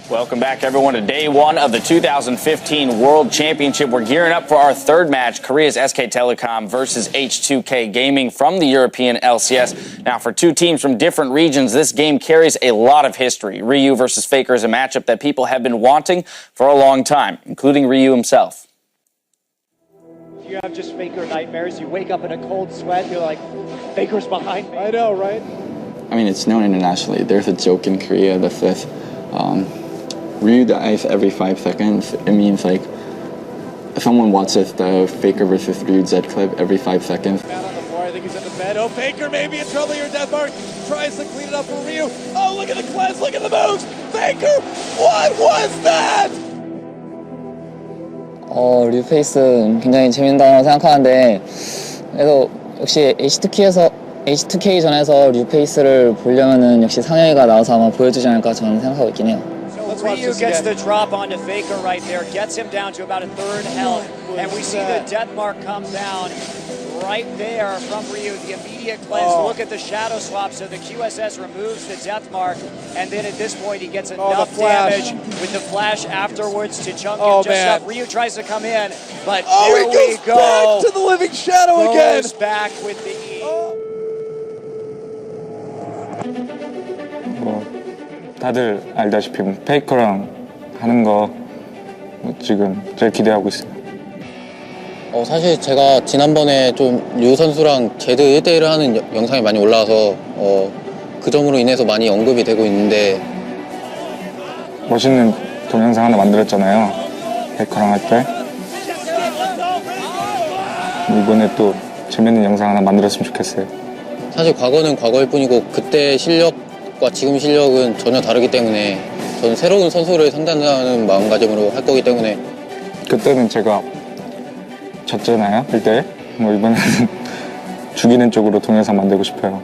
Welcome back, everyone, to day one of the 2015 World Championship. We're gearing up for our third match, Korea's SK Telecom versus H2K Gaming from the European LCS. Now, for two teams from different regions, this game carries a lot of history. Ryu versus Faker is a matchup that people have been wanting for a long time, including Ryu himself. If you have just Faker nightmares, you wake up in a cold sweat, you're like, Faker's behind me. I know, right? I mean, it's known internationally. There's a joke in Korea that says, Ryu dies every 5 seconds. It means like if someone watches the Faker versus Ryu Z clip every 5 seconds. Out on the floor, I think he's in the bed. Oh, Faker maybe in trouble here. Deathmark tries to clean it up for Ryu. Oh, look at the cleanse, look at the moves. Faker, what was that? 류페이스 굉장히 재밌다고 생각하는데 그래도 역시 H2K 전에서 류페이스를 보려면은 역시 상영이가 나와서 아마 보여주지 않을까 저는 생각하고 있긴 해요. Ryu gets the drop onto Faker right there, gets him down to about a third health, and we see the death mark come down right there from Ryu. The immediate cleanse, look at the shadow swap, so the QSS removes the death mark, and then at this point he gets enough damage with the flash afterwards to chunk him just up. Ryu tries to come in, but there we go. Back to the living shadow again. Goes back with the E. 다들 알다시피 페이커랑 하는 거 지금 제일 기대하고 있어요. 사실 제가 지난번에 좀 류 선수랑 제드 1대1을 하는 영상이 많이 올라와서 그 점으로 인해서 많이 언급이 되고 있는데 멋있는 동영상 하나 만들었잖아요. 페이커랑 할 때. 이번에 또 재밌는 영상 하나 만들었으면 좋겠어요. 사실 과거는 과거일 뿐이고 그때 실력과 지금 실력은 전혀 다르기 때문에 저는 새로운 선수를 상대한다는 마음가짐으로 할 거기 때문에 그때는 제가 졌잖아요, 1대1. 뭐 이번에는 죽이는 쪽으로 동영상 만들고 싶어요.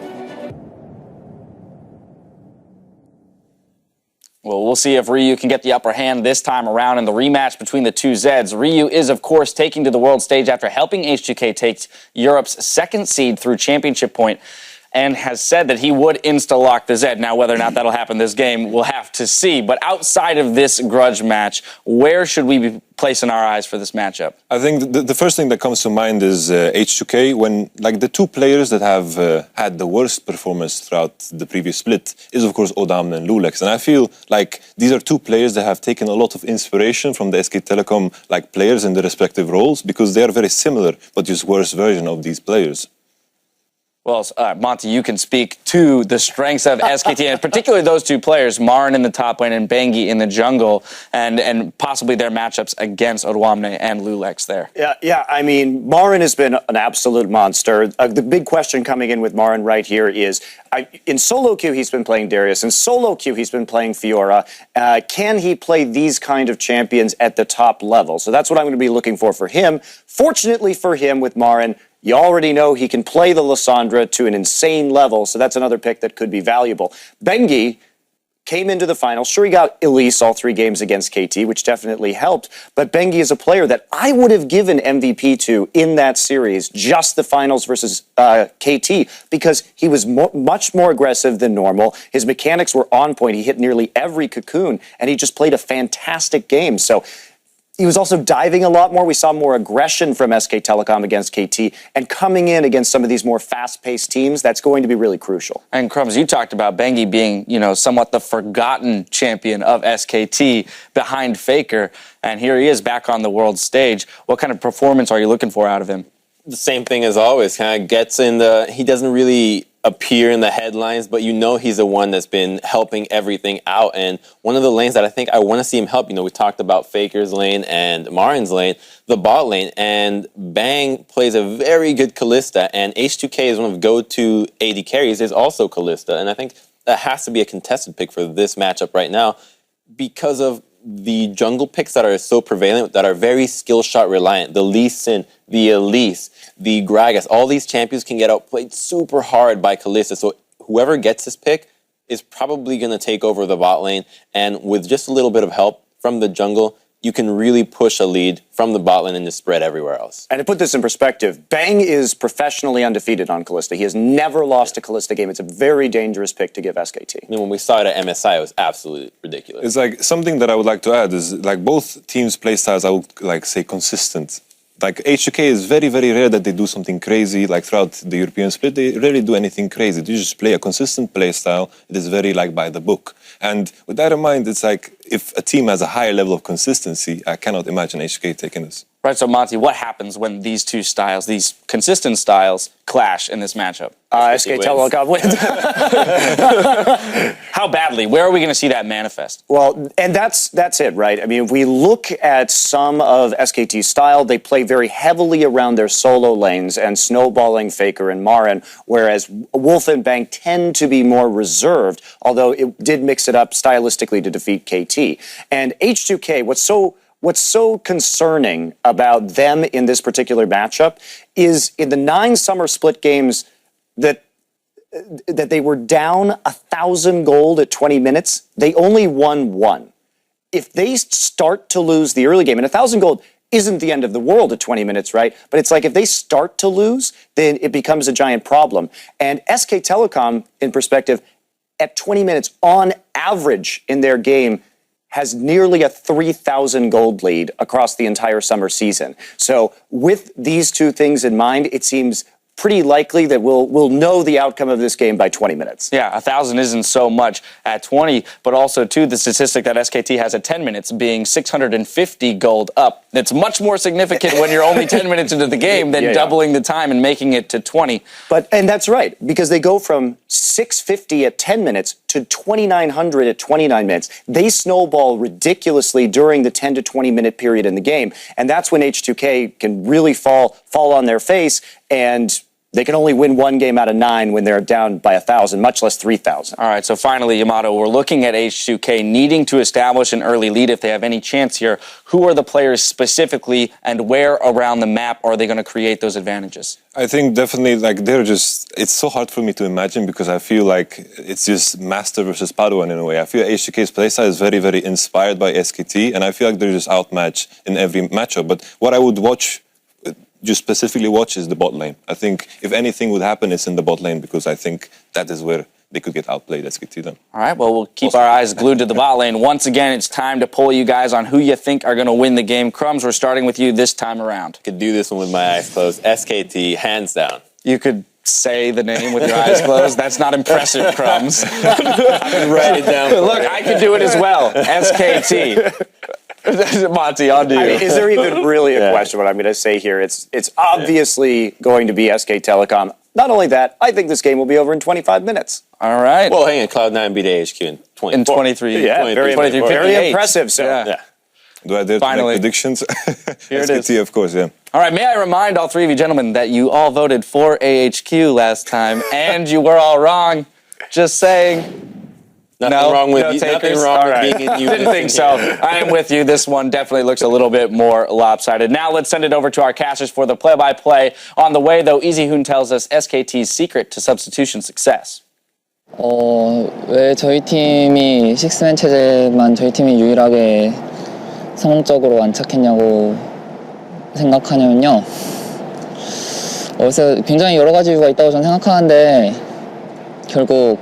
Well, we'll see if Ryu can get the upper hand this time around in the rematch between the two Zeds. Ryu is, of course, taking to the world stage after helping H2K take Europe's second seed through championship point, and has said that he would insta-lock the Zed. Now, whether or not that'll happen this game, we'll have to see. But outside of this grudge match, where should we be placing our eyes for this matchup? I think the first thing that comes to mind is H2K, when like the two players that have had the worst performance throughout the previous split is, of course, Odamne and Lulex. And I feel like these are two players that have taken a lot of inspiration from the SK Telecom like players in their respective roles, because they are very similar, but just worse version of these players. Well, Monty, you can speak to the strengths of SKT, and particularly those two players, Marin in the top lane and Bengi in the jungle, and possibly their matchups against Odwamne and Lulex there. Yeah. I mean, Marin has been an absolute monster. The big question coming in with Marin right here is, in solo queue, he's been playing Darius. In solo queue, he's been playing Fiora. Can he play these kind of champions at the top level? So that's what I'm going to be looking for him. Fortunately for him with Marin, you already know he can play the Lissandra to an insane level, so that's another pick that could be valuable. Bengi came into the final. Sure, he got Elise all 3 games against KT, which definitely helped, but Bengi is a player that I would have given MVP to in that series, just the finals versus KT, because he was much more aggressive than normal. His mechanics were on point. He hit nearly every cocoon, and he just played a fantastic game. So he was also diving a lot more. We saw more aggression from SK Telecom against KT, and coming in against some of these more fast-paced teams, that's going to be really crucial. And Crumbs, you talked about Bengi being, somewhat the forgotten champion of SKT behind Faker, and here he is back on the world stage. What kind of performance are you looking for out of him? The same thing as always, kind of gets he doesn't really appear in the headlines, but he's the one that's been helping everything out. And one of the lanes that I think I want to see him help, we talked about Faker's lane and Marin's lane, the bot lane, and Bang plays a very good Kalista, and H2K is one of the go-to AD carries, is also Kalista. And I think that has to be a contested pick for this matchup right now because of the jungle picks that are so prevalent, that are very skill shot reliant. The Lee Sin, the Elise, the Gragas, all these champions can get outplayed super hard by Kalista. So whoever gets this pick is probably going to take over the bot lane. And with just a little bit of help from the jungle, you can really push a lead from the bot lane and just spread everywhere else. And to put this in perspective, Bang is professionally undefeated on Kalista. He has never lost a Kalista game. It's a very dangerous pick to give SKT. I mean, when we saw it at MSI, it was absolutely ridiculous. It's like something that I would like to add is like both teams' play styles, I would like say consistent. Like H2K is very, very rare that they do something crazy. Like throughout the European split, they rarely do anything crazy. They just play a consistent play style. It is very like by the book. And with that in mind, it's like if a team has a higher level of consistency, I cannot imagine H2K taking this. Right, so Monty, what happens when these two styles, these consistent styles, clash in this matchup? SK Telecom wins. How badly? Where are we going to see that manifest? Well, and that's it, right? I mean, if we look at some of SKT's style, they play very heavily around their solo lanes and snowballing Faker and Marin, whereas Wolf and Bang tend to be more reserved, although it did mix it up stylistically to defeat KT. And H2K, what's so concerning about them in this particular matchup is in the 9 summer split games that they were down 1,000 gold at 20 minutes, they only won 1. If they start to lose the early game, and 1,000 gold isn't the end of the world at 20 minutes, right? But it's like if they start to lose, then it becomes a giant problem. And SK Telecom, in perspective, at 20 minutes on average in their game, has nearly a 3,000 gold lead across the entire summer season. So with these two things in mind, it seems pretty likely that we'll know the outcome of this game by 20 minutes. Yeah, 1,000 isn't so much at 20, but also, too, the statistic that SKT has at 10 minutes being 650 gold up. It's much more significant when you're only 10 minutes into the game than doubling the time and making it to 20. And that's right, because they go from 650 at 10 minutes to 2,900 at 29 minutes. They snowball ridiculously during the 10 to 20 minute period in the game. And that's when H2K can really fall on their face, and they can only win 1 game out of 9 when they're down by 1,000, much less 3,000. All right, so finally, Yamato, we're looking at H2K needing to establish an early lead if they have any chance here. Who are the players specifically, and where around the map are they going to create those advantages? I think definitely like it's so hard for me to imagine because I feel like it's just Master versus Padawan in a way. I feel H2K's playstyle is very, very inspired by SKT, and I feel like they're just outmatched in every matchup. But what I would just specifically watch is the bot lane. I think if anything would happen, it's in the bot lane because I think that is where they could get outplayed, SKT then. All right, well, we'll keep our eyes glued to the bot lane. Once again, it's time to poll you guys on who you think are going to win the game. Crumbs, we're starting with you this time around. I could do this one with my eyes closed. SKT, hands down. You could say the name with your eyes closed. That's not impressive, Crumbs. I can write it down. Look, I can do it as well. SKT. Monty, on to you. I mean, is there even really a question? What I'm going to say here, it's obviously going to be SK Telecom. Not only that, I think this game will be over in 25 minutes. All right. Well, hang on, Cloud9 beat AHQ in 24. In 23. Yeah, 23, very impressive. So, yeah. Do I dare to make predictions? Here it SKT, is. of course, yeah. All right, may I remind all three of you gentlemen that you all voted for AHQ last time, and you were all wrong. Just saying. Nothing wrong with being in unison. Didn't think so. I am with you. This one definitely looks a little bit more lopsided. Now let's send it over to our casters for the play-by-play. On the way, though, Easyhoon tells us SKT's secret to substitution success. 왜 저희 팀이 식스맨 체제만 저희 팀이 유일하게 성공적으로 안착했냐고 생각하냐면요. 그래서 굉장히 여러 가지 이유가 있다고 저는 생각하는데 결국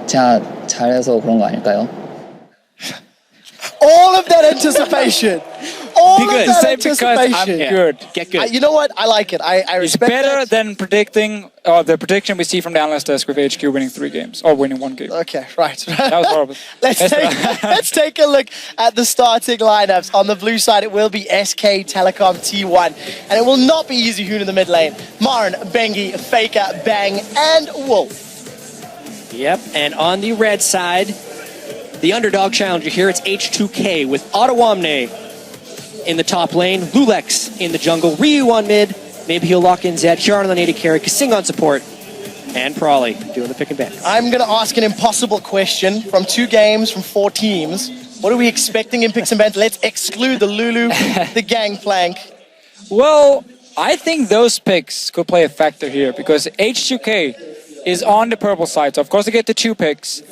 제가 잘해서 그런 거 아닐까요? All of that anticipation. All Be good. of that Say because anticipation. I'm good. Get good. You know what? I like it. I It's respect better that. than predicting the prediction we see from the analyst desk with HQ winning 3 games or winning 1 game. Okay, right. That was horrible. Let's take a look at the starting lineups. On the blue side, it will be SK Telecom T1, and it will not be Easyhoon in the mid lane. Marin, Bengi, Faker, Bang, and Wolf. Yep, and on the red side, the underdog challenger here, it's H2K with Ottawamne in the top lane, Lulex in the jungle, Ryu on mid, maybe he'll lock in Zed, Hyun on the native carry, Kasing on support, and Prawley doing the pick and back. I'm going to ask an impossible question from 2 games from 4 teams. What are we expecting in picks and bans? Let's exclude the Lulu, the Gangplank. Well, I think those picks could play a factor here because H2K is on the purple side, so of course they get the 2 picks.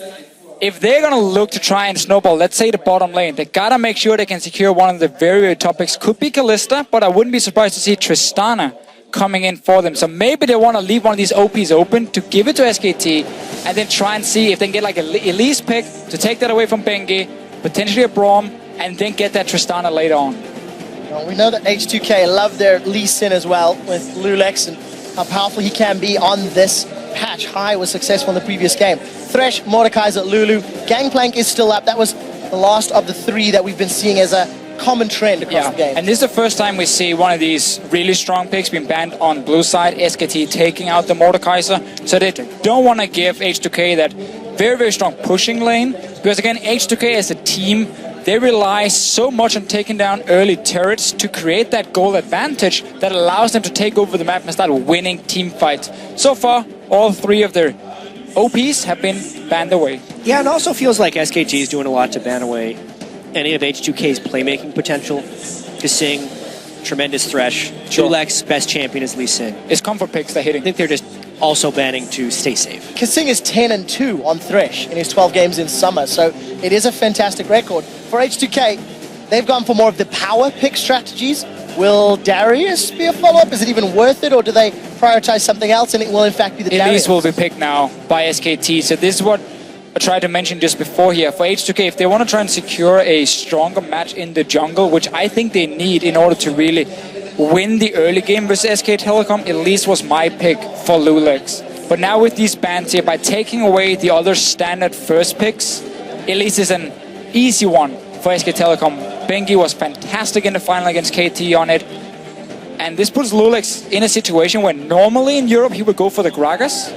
if they're going to look to try and snowball, let's say the bottom lane, they got to make sure they can secure one of the very, very top picks. Could be Kalista, but I wouldn't be surprised to see Tristana coming in for them. So maybe they want to leave one of these OPs open to give it to SKT and then try and see if they can get like a Elise pick to take that away from Bengi, potentially a Braum, and then get that Tristana later on. Well, we know that H2K love their Lee Sin as well with Lulex and how powerful he can be on this patch. High was successful in the previous game. Thresh, Mordekaiser, Lulu. Gangplank is still up. That was the last of the three that we've been seeing as a common trend across the game. And this is the first time we see one of these really strong picks being banned on blue side, SKT taking out the Mordekaiser. So they don't want to give H2K that very, very strong pushing lane. Because again, H2K as a team, they rely so much on taking down early turrets to create that goal advantage that allows them to take over the map and start winning team fights. So far, all three of their OPs have been banned away. Yeah, it also feels like SKT is doing a lot to ban away any of H2K's playmaking potential. Kasing, tremendous Thresh. Lulex, best champion is Lee Sin. It's comfort picks they're hitting. I think they're just also banning to stay safe. Kasing is 10-2 on Thresh in his 12 games in summer, so it is a fantastic record. For H2K, they've gone for more of the power pick strategies. Will Darius be a follow-up? Is it even worth it, or do they prioritize something else and it will in fact be the Darius? Elise will be picked now by SKT, so this is what I tried to mention just before here. For H2K, if they want to try and secure a stronger match in the jungle, which I think they need in order to really win the early game versus SK Telecom, Elise was my pick for Lulex. But now with these bans here, by taking away the other standard first picks, Elise is an easy one for SK Telecom. Bengi was fantastic in the final against KT on it. And this puts Lulex in a situation where normally in Europe he would go for the Gragas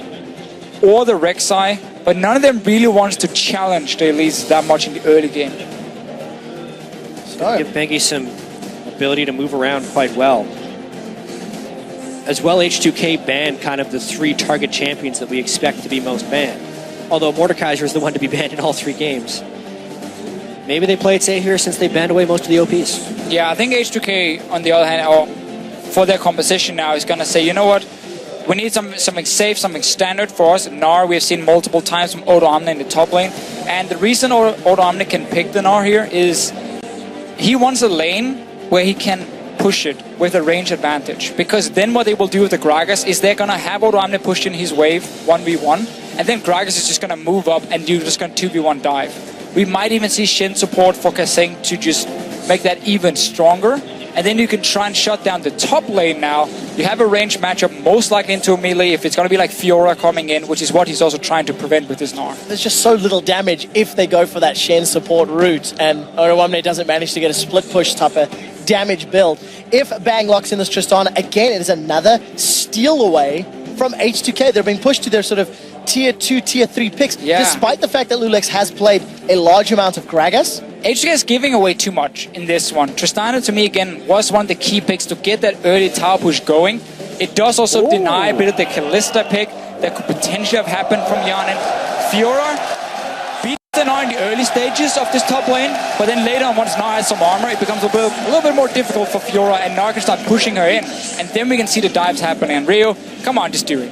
or the Rek'Sai, but none of them really wants to challenge the Elise that much in the early game. So give Bengi some ability to move around quite well. As well, H2K banned kind of the three target champions that we expect to be most banned. Although Mordekaiser is the one to be banned in all three games. Maybe they play it safe here since they banned away most of the OPs. Yeah, I think H2K, on the other hand, for their composition now, is going to say, you know what, we need something safe, something standard for us. Gnar, we have seen multiple times from Odo Omni in the top lane. And the reason Odo Omni can pick the Gnar here is he wants a lane where he can push it with a range advantage. Because then what they will do with the Gragas is they're going to have Odo Omni pushed in his wave 1v1. And then Gragas is just going to move up and you're just going to 2v1 dive. We might even see Shin support for Kasing to just make that even stronger. And then you can try and shut down the top lane now. You have a range matchup, most likely into a melee, if it's going to be like Fiora coming in, which is what he's also trying to prevent with his Gnar. There's just so little damage if they go for that Shen support route, and Odoamne doesn't manage to get a split push type of damage build. If Bang locks in this Tristana, again, it is another steal away from H2K. They're being pushed to their sort of tier 2, tier 3 picks, despite the fact that Lulex has played a large amount of Gragas. H2K is giving away too much in this one. Tristana, to me, again, was one of the key picks to get that early tower push going. It does also deny a bit of the Kalista pick that could potentially have happened from Yanin. Fiora beats the Gnar in the early stages of this top lane, but then later on, once Gnar has some armor, it becomes a little bit more difficult for Fiora, and Gnar can start pushing her in. And then we can see the dives happening. And Rio, come on, just do it.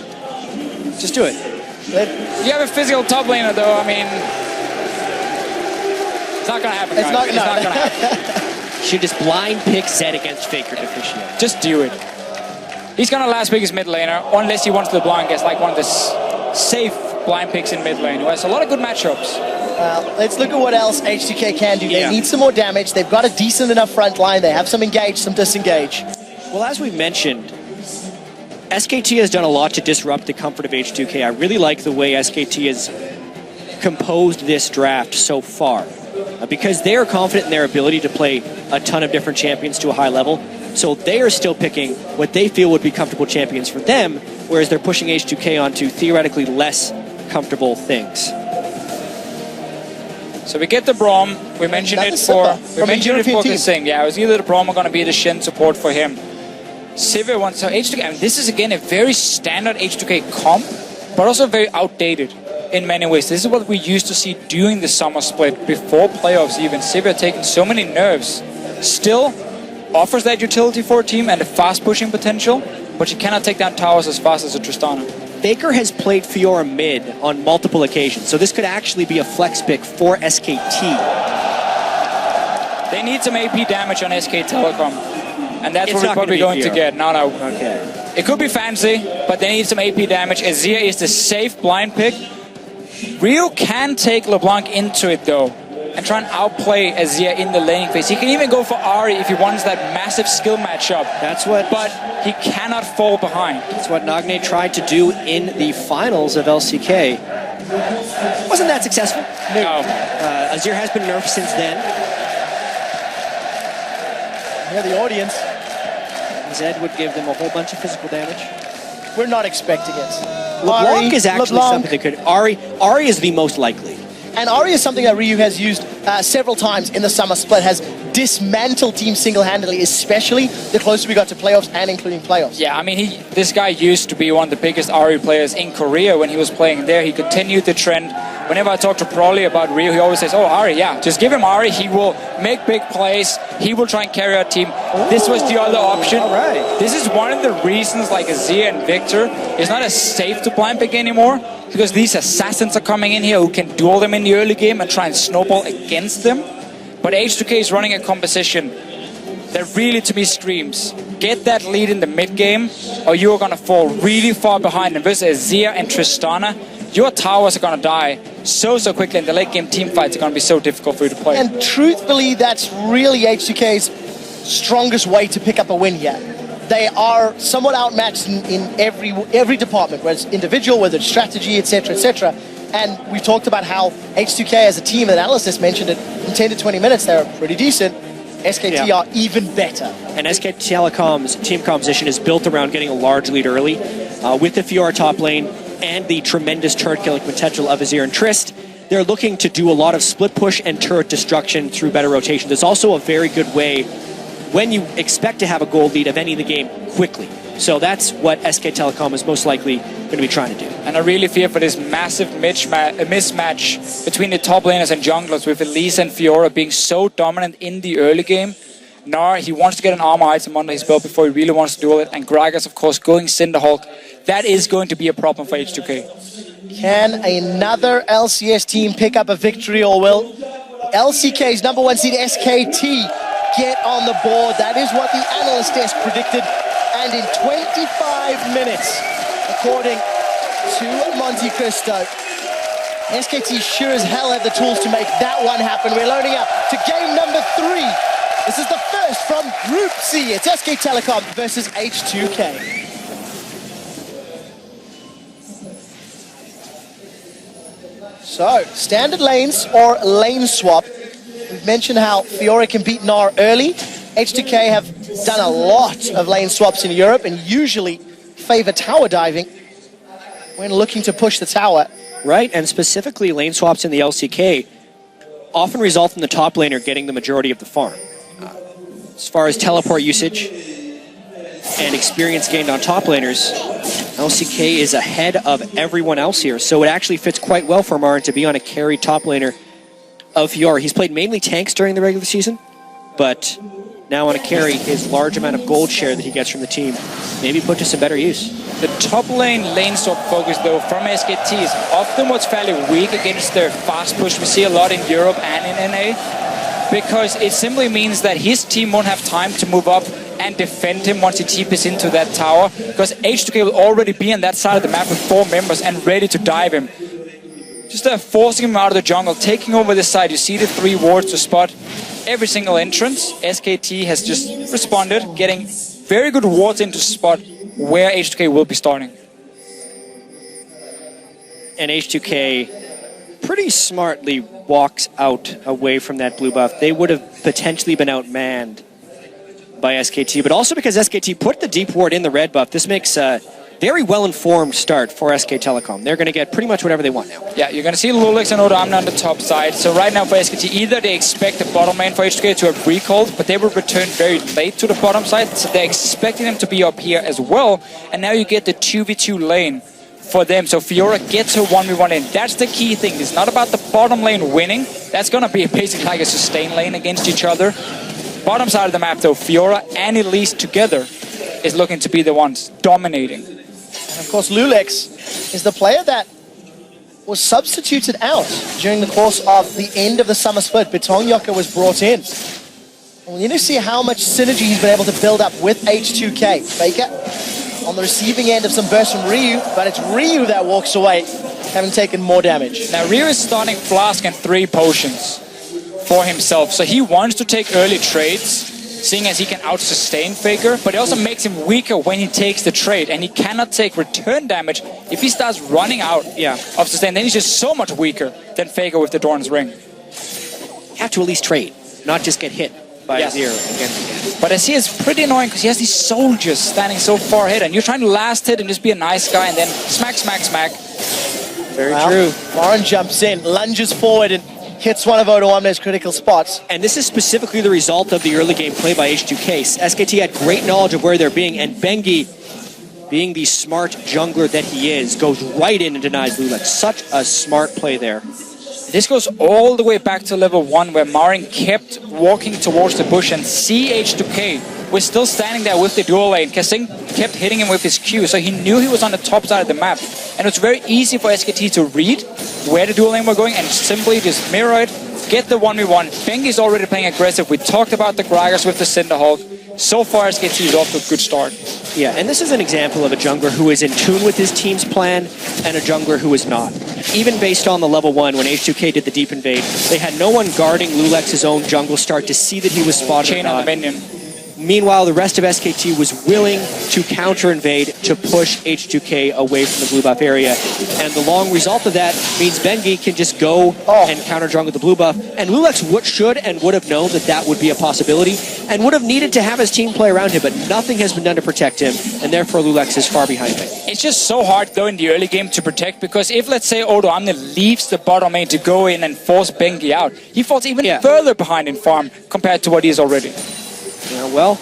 Just do it. You have a physical top laner, though. I mean, it's not going to happen. It's not going to happen. Should just blind pick Zed against Faker to officiate. Just do it. He's going to last pick his mid laner, unless he wants the blind guess, like one of the safe blind picks in mid lane, who has a lot of good matchups. Let's look at what else H2K can do. They need some more damage. They've got a decent enough front line. They have some engage, some disengage. Well, as we mentioned, SKT has done a lot to disrupt the comfort of H2K. I really like the way SKT has composed this draft so far. Because they are confident in their ability to play a ton of different champions to a high level. So they are still picking what they feel would be comfortable champions for them, whereas they're pushing H2K onto theoretically less comfortable things. So we get the Braum. We mentioned it for Kasing. Yeah, it was either the Braum or going to be the Shin support for him. Sivir wants H2K. I mean, this is again a very standard H2K comp, but also very outdated in many ways. This is what we used to see during the summer split, before playoffs even. Sivir taking so many nerfs, still offers that utility for a team and a fast pushing potential, but you cannot take down towers as fast as a Tristana. Faker has played Fiora mid on multiple occasions, so this could actually be a flex pick for SKT. They need some AP damage on SK Telecom, and that's It's what we're not probably gonna going be to get. No. Okay. It could be fancy, but they need some AP damage. Azir is the safe blind pick. Ryu can take LeBlanc into it, though, and try and outplay Azir in the laning phase. He can even go for Ahri if he wants that massive skill matchup. But he cannot fall behind. That's what Nagne tried to do in the finals of LCK. Wasn't that successful? No. Azir has been nerfed since then. Yeah, the audience. Zed would give them a whole bunch of physical damage. We're not expecting it. LeBlanc Ahri, is actually LeBlanc. something that could... Ahri is the most likely. And Ahri is something that Ryu has used several times in the summer split, has dismantled teams single-handedly, especially the closer we got to playoffs and including playoffs. Yeah, I mean, this guy used to be one of the biggest Ahri players in Korea when he was playing there. He continued the trend. Whenever I talk to Prolly about Ryu, he always says, oh, Ahri, yeah, just give him Ahri. He will make big plays. He will try and carry our team. This was the other option. All right. This is one of the reasons like Azir and Victor is not as safe to blind pick anymore, because these assassins are coming in here who can duel them in the early game and try and snowball against them. But H2K is running a composition that really, to me, screams, get that lead in the mid game or you are going to fall really far behind. And versus Azir and Tristana, your towers are going to die so quickly, and the late game team fights are going to be so difficult for you to play. And truthfully, that's really H2K's strongest way to pick up a win here. They are somewhat outmatched in every department, whether it's individual, whether it's strategy, etc., etc. And we talked about how H2K as a team, and analysts mentioned it, in 10 to 20 minutes, they're pretty decent. SKT are even better. And SK Telecom's team composition is built around getting a large lead early. With the Fiora top lane and the tremendous turret killing potential of Azir and Trist, they're looking to do a lot of split push and turret destruction through better rotation. There's also a very good way, when you expect to have a gold lead, of ending the game quickly. So that's what SK Telecom is most likely going to be trying to do. And I really fear for this massive mismatch between the top laners and junglers, with Elise and Fiora being so dominant in the early game. Nar, he wants to get an armor item under his belt before he really wants to duel it. And Gragas, of course, going Cinderhulk. That is going to be a problem for H2K. Can another LCS team pick up a victory, or will LCK's number one seed SKT get on the board? That is what the analyst desk predicted. And in 25 minutes, according to Monte Cristo, SKT sure as hell have the tools to make that one happen. We're loading up to game number 3. This is the first from Group C. It's SK Telecom versus H2K. So, standard lanes or lane swap. We've mentioned how Fiora can beat Gnar early. H2K have done a lot of lane swaps in Europe and usually favor tower diving when looking to push the tower. Right, and specifically lane swaps in the LCK often result in the top laner getting the majority of the farm. As far as teleport usage and experience gained on top laners, LCK is ahead of everyone else here, so it actually fits quite well for Marin to be on a carry top laner of Fiora. He's played mainly tanks during the regular season, but now on a carry, his large amount of gold share that he gets from the team maybe put to some better use. The top lane swap focus, though, from SKT is often what's fairly weak against their fast push we see a lot in Europe and in NA, because it simply means that his team won't have time to move up and defend him once he TPs into that tower, because H2K will already be on that side of the map with 4 members and ready to dive him. Just forcing him out of the jungle, taking over this side. You see the 3 wards to spot every single entrance. SKT has just responded, getting very good wards into spot where H2K will be starting. And H2K pretty smartly walks out away from that blue buff. They would have potentially been outmanned by SKT, but also because SKT put the deep ward in the red buff, this makes a very well-informed start for SK Telecom. They're going to get pretty much whatever they want now. Yeah, you're going to see Lulix and Odamna on the top side. So right now for SKT, either they expect the bottom lane for H2K to have recalled, but they will return very late to the bottom side, so they're expecting them to be up here as well. And now you get the 2v2 lane for them. So Fiora gets her 1v1 in. That's the key thing. It's not about the bottom lane winning. That's going to be basically like a sustain lane against each other. Bottom side of the map, though, Fiora and Elise together is looking to be the ones dominating. Of course, Lulex is the player that was substituted out during the course of the end of the summer split. Betongyaka was brought in. And we need to see how much synergy he's been able to build up with H2K. Faker on the receiving end of some bursts from Ryu, but it's Ryu that walks away, having taken more damage. Now Ryu is starting Flask and 3 potions for himself, so he wants to take early trades, seeing as he can out-sustain Faker, but it also makes him weaker when he takes the trade, and he cannot take return damage if he starts running out of sustain. Then he's just so much weaker than Faker with the Doran's Ring. Have to at least trade, not just get hit by Azir again. But Azir is pretty annoying because he has these soldiers standing so far ahead, and you're trying to last hit and just be a nice guy, and then smack, smack, smack. Very true. Warren jumps in, lunges forward, and hits one of Odoamne's critical spots. And this is specifically the result of the early game play by H2K. SKT had great knowledge of where they're being, and Bengi, being the smart jungler that he is, goes right in and denies Lulex. Such a smart play there. This goes all the way back to level 1, where Marin kept walking towards the bush, and H2K was still standing there with the dual lane. Kasing kept hitting him with his Q, so he knew he was on the top side of the map. And it's very easy for SKT to read where the dual lane were going and simply just mirror it, get the 1v1. Bengi's already playing aggressive. We talked about the Gragas with the Cinderhawk. So far, SKT is off to a good start. Yeah, and this is an example of a jungler who is in tune with his team's plan and a jungler who is not. Even based on the level 1, when H2K did the deep invade, they had no one guarding Lulex's own jungle start to see that he was spotted or not. Meanwhile, the rest of SKT was willing to counter-invade to push H2K away from the blue buff area. And the long result of that means Bengi can just go and counter-jungle the blue buff. And Lulex should and would have known that that would be a possibility and would have needed to have his team play around him, but nothing has been done to protect him, and therefore Lulex is far behind him. It's just so hard, though, in the early game to protect, because if, let's say, Odoamne leaves the bottom lane to go in and force Bengi out, he falls even further behind in farm compared to what he is already. Well,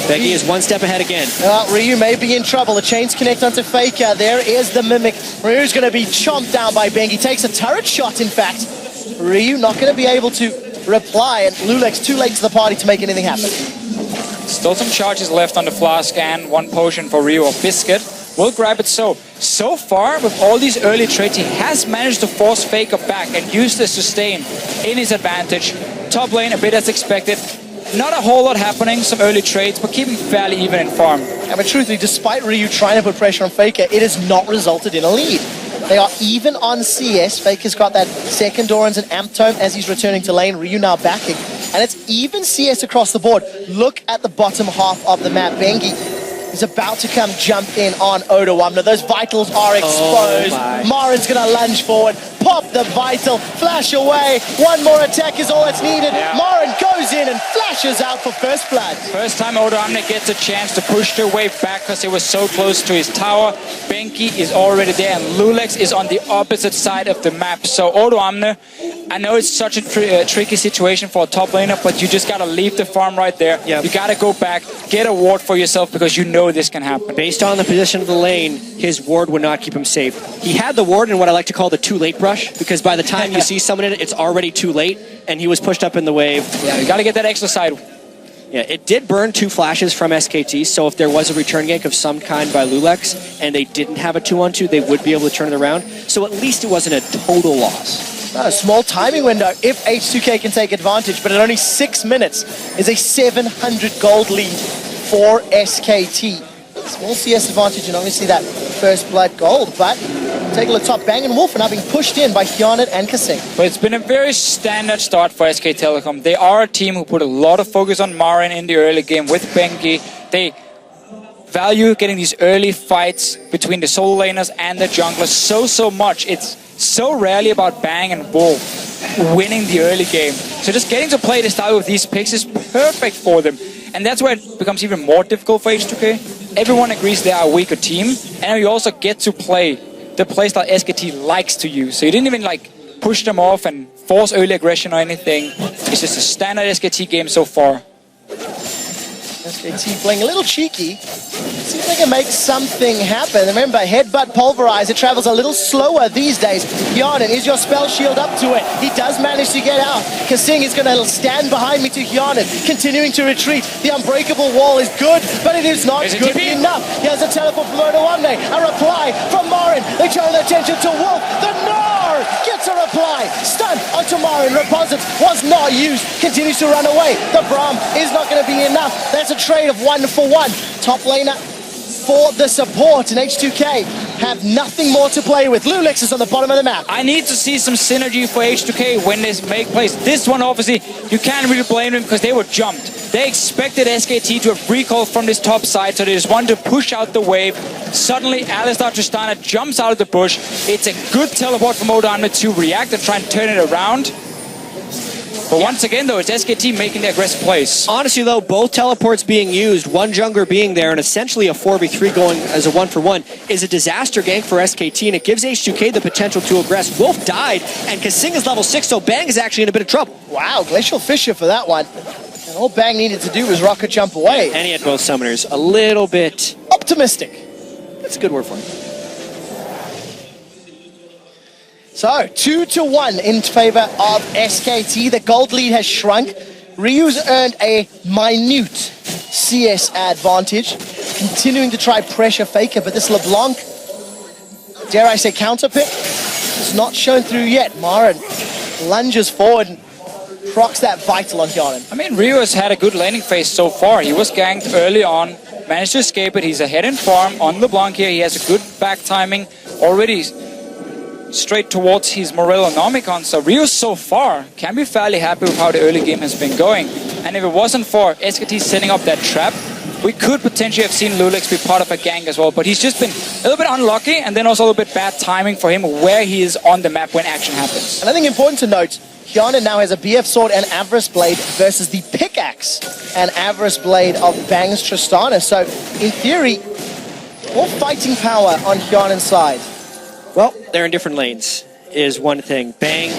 Bengi is one step ahead again. Ryu may be in trouble. The chains connect onto Faker. There is the Mimic. Ryu's going to be chomped down by Bengi. Takes a turret shot, in fact. Ryu not going to be able to reply, and Lulex too late to the party to make anything happen. Still some charges left on the Flask and 1 potion for Ryu or Biscuit. We'll grab it so far, with all these early trades, he has managed to force Faker back and use the sustain in his advantage. Top lane, a bit as expected. Not a whole lot happening, some early trades, but keeping fairly even in farm. But truthfully, despite Ryu trying to put pressure on Faker, it has not resulted in a lead. They are even on CS. Faker's got that second Doran's and Amp Tome as he's returning to lane. Ryu now backing. And it's even CS across the board. Look at the bottom half of the map. Bengi is about to come jump in on Odoamne. Those vitals are exposed. Marin's going to lunge forward, pop the vital, flash away. One more attack is all that's needed. Marin goes in and flashes out for first blood. First time Odoamne gets a chance to push their way back because it was so close to his tower. Bengi is already there, and Lulex is on the opposite side of the map. So Odoamne, I know it's such a tricky situation for a top laner, but you just got to leave the farm right there. You got to go back, get a ward for yourself, because you know this can happen. Based on the position of the lane, his ward would not keep him safe. He had the ward in what I like to call the too late brush, because by the time you see someone in it, it's already too late, and he was pushed up in the wave. Yeah, you got to get that extra side. Yeah, it did burn 2 flashes from SKT, so if there was a return gank of some kind by Lulex, and they didn't have a 2-on-2, they would be able to turn it around. So at least it wasn't a total loss. A small timing window if H2K can take advantage, but at only 6 minutes is a 700 gold lead for SKT. Small CS advantage, and obviously that first blood gold, but take a look top. Bang and Wolf are now being pushed in by Hyanet and Kasing. But it's been a very standard start for SK Telecom. They are a team who put a lot of focus on Marin in the early game with Bengi. They value getting these early fights between the solo laners and the junglers so much. It's so rarely about Bang and Wolf winning the early game. So just getting to play the style with these picks is perfect for them. And that's where it becomes even more difficult for H2K. Everyone agrees they are a weaker team, and you also get to play the playstyle SKT likes to use. So you didn't even push them off and force early aggression or anything. It's just a standard SKT game so far. SKT playing a little cheeky. See if they can make something happen. Remember, headbutt pulverize, it travels a little slower these days. Hyonin, is your spell shield up to it? He does manage to get out. Kasing is going to stand behind me to Hyonin, continuing to retreat. The unbreakable wall is good, but it is not good enough. He has a teleport from Odoamne, a reply from Marin. They turn their attention to Wolf. The Gnar gets a reply. Stun onto Marin. Reposits was not used. Continues to run away. The Braum is not going to be enough. That's a trade of 1-for-1. Top laner for the support, and H2K have nothing more to play with. Lulex is on the bottom of the map. I need to see some synergy for H2K when this make plays. This one, obviously, you can't really blame them because they were jumped. They expected SKT to have recall from this top side, so they just wanted to push out the wave. Suddenly, Alistar Tristana jumps out of the bush. It's a good teleport from Odoamne to react and try and turn it around. But once again, though, it's SKT making the aggressive plays. Honestly, though, both teleports being used, one jungler being there, and essentially a 4v3 going as a 1-for-1 is a disaster gank for SKT, and it gives H2K the potential to aggress. Wolf died, and Kasing is level 6, so Bang is actually in a bit of trouble. Wow, Glacial Fissure for that one. And all Bang needed to do was rocket jump away. And he had both summoners. A little bit optimistic. That's a good word for him. So, 2-1 in favor of SKT. The gold lead has shrunk. Ryu's earned a minute CS advantage. Continuing to try pressure Faker, but this LeBlanc, dare I say counter pick, is not shown through yet. Marin lunges forward and procs that vital on Hyonin. I mean, Ryu has had a good laning phase so far. He was ganked early on, managed to escape it. He's ahead in farm on LeBlanc here. He has a good back timing already. Straight towards his Morello Nomicon. So Ryu so far can be fairly happy with how the early game has been going. And if it wasn't for SKT setting up that trap, we could potentially have seen Lulex be part of a gank as well. But he's just been a little bit unlucky, and then also a little bit bad timing for him where he is on the map when action happens. And I think important to note, Hyonin now has a BF Sword and Avarice Blade versus the Pickaxe and Avarice Blade of Bang's Tristana. So, in theory, more fighting power on Hyonin's side. Well, they're in different lanes, is one thing. Bang,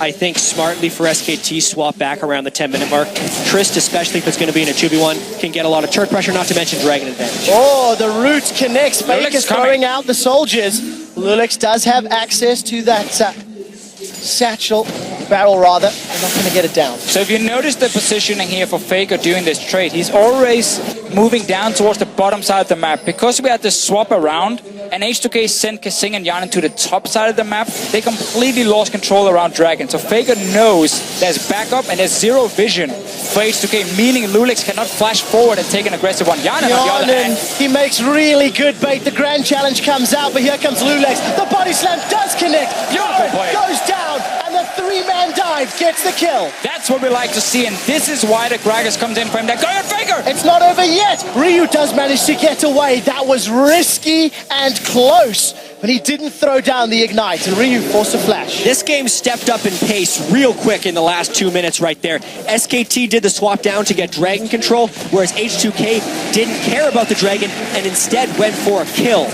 I think smartly for SKT, swap back around the 10-minute mark. Trist, especially if it's going to be in a 2v1, can get a lot of turret pressure, not to mention Dragon advantage. Oh, the root connects. Fake is throwing coming out the soldiers. Lulex does have access to that satchel, barrel rather. They're not going to get it down. So if you notice the positioning here for Faker doing this trade, he's always moving down towards the bottom side of the map. Because we had to swap around, and H2K sent Kasing and Hyonin to the top side of the map, they completely lost control around Dragon. So Faker knows there's backup and there's zero vision for H2K, meaning Lulex cannot flash forward and take an aggressive one. Hyonin, on the other hand, he makes really good bait. The grand challenge comes out, but here comes Lulex. The body slam does connect. Beautiful play. Goes down, and the three-man dive gets the kill. That's what we like to see, and this is why the Gragas comes in for him. They're going at Faker! It's not over yet. Ryu does manage to get away. That was risky and close, but he didn't throw down the ignite, and Ryu forced a flash. This game stepped up in pace real quick in the last 2 minutes right there. SKT did the swap down to get Dragon control, whereas H2K didn't care about the Dragon and instead went for a kill.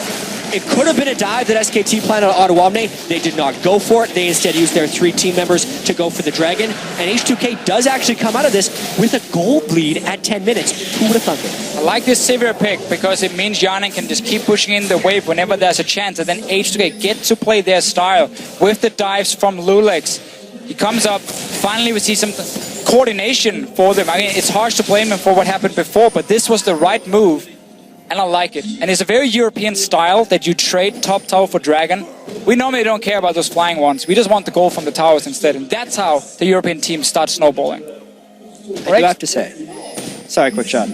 It could have been a dive that SKT planned on Odoamne. They did not go for it. They instead used their 3 team members to go for the Dragon. And H2K does actually come out of this with a gold lead at 10 minutes. Who would have thought that? I like this Sivir pick because it means Hyonin can just keep pushing in the wave whenever there's a chance, and then H2K get to play their style with the dives from Lulex. He comes up, finally we see some coordination for them. I mean, it's harsh to blame him for what happened before, but this was the right move. And I like it. And it's a very European style that you trade top tower for Dragon. We normally don't care about those flying ones. We just want the gold from the towers instead. And that's how the European teams start snowballing. I do have to say, sorry, quick shot.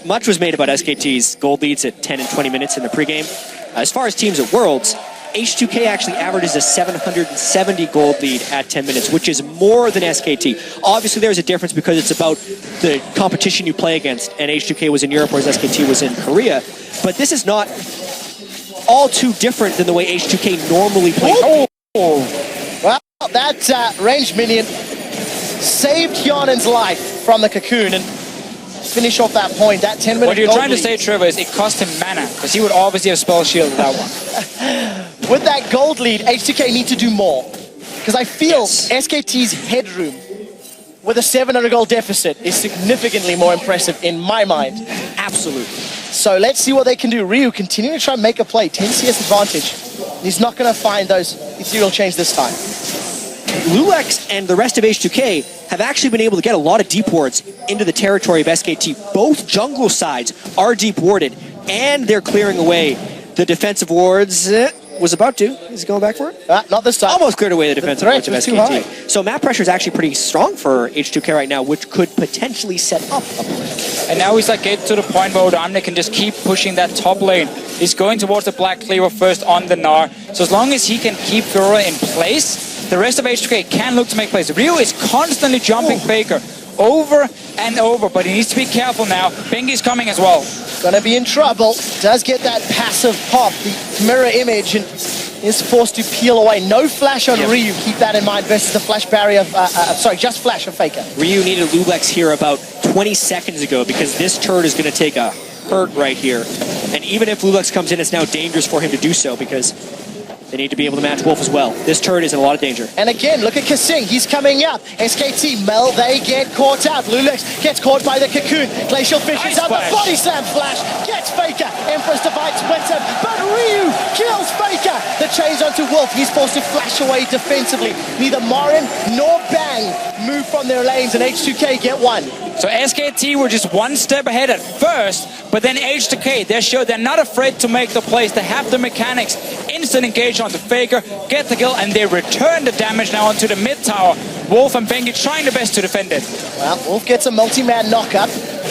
Much was made about SKT's gold leads at 10 and 20 minutes in the pregame. As far as teams at Worlds, H2K actually averages a 770 gold lead at 10 minutes, which is more than SKT. Obviously, there's a difference because it's about the competition you play against, and H2K was in Europe, whereas SKT was in Korea. But this is not all too different than the way H2K normally plays. Oh. Well, that ranged minion saved Hyonin's life from the cocoon, and finish off that point, that 10-minute What you're gold trying to lead. say, Trevor, is it cost him mana, because he would obviously have spell shield with that one. With that gold lead, H2K need to do more. Because I feel SKT's headroom with a 700 gold deficit is significantly more impressive in my mind. Absolutely. So let's see what they can do. Ryu continuing to try and make a play. 10 CS advantage. He's not going to find those ethereal chains this time. Lulex and the rest of H2K have actually been able to get a lot of deep wards into the territory of SKT. Both jungle sides are deep warded, and they're clearing away the defensive wards. Was about to. Is he going back for it? Not this time. Almost cleared away the defensive wards of was too high. SKT. So map pressure is actually pretty strong for H2K right now, which could potentially set up a play. And now he's like getting to the point where Odamne can just keep pushing that top lane. He's going towards the Black Cleaver first on the Gnar. So as long as he can keep Fiora in place, the rest of H2K can look to make plays. Ryu is constantly jumping Faker over and over, but he needs to be careful now. Bengi's coming as well. Gonna be in trouble. Does get that passive pop, the mirror image, and is forced to peel away. No flash on Ryu, keep that in mind, versus the flash barrier of, just flash of Faker. Ryu needed Lulex here about 20 seconds ago because this turret is going to take a hurt right here. And even if Lulex comes in, it's now dangerous for him to do so because they need to be able to match Wolf as well. This turret is in a lot of danger. And again, look at Kasing. He's coming up. SKT, Mel, they get caught out. Lulex gets caught by the cocoon. Glacial Fish is out. The body slam flash gets Faker. Empress Divide splits him, but Ryu kills Faker. The chains onto Wolf. He's forced to flash away defensively. Neither Marin nor Bang move from their lanes, and H2K get one. So SKT were just one step ahead at first, but then H2K, they showed they're not afraid to make the plays. They have the mechanics. Instant engage onto Faker, get the kill, and they return the damage now onto the mid tower. Wolf and Bengi trying their best to defend it. Well, Wolf gets a multi-man knockup,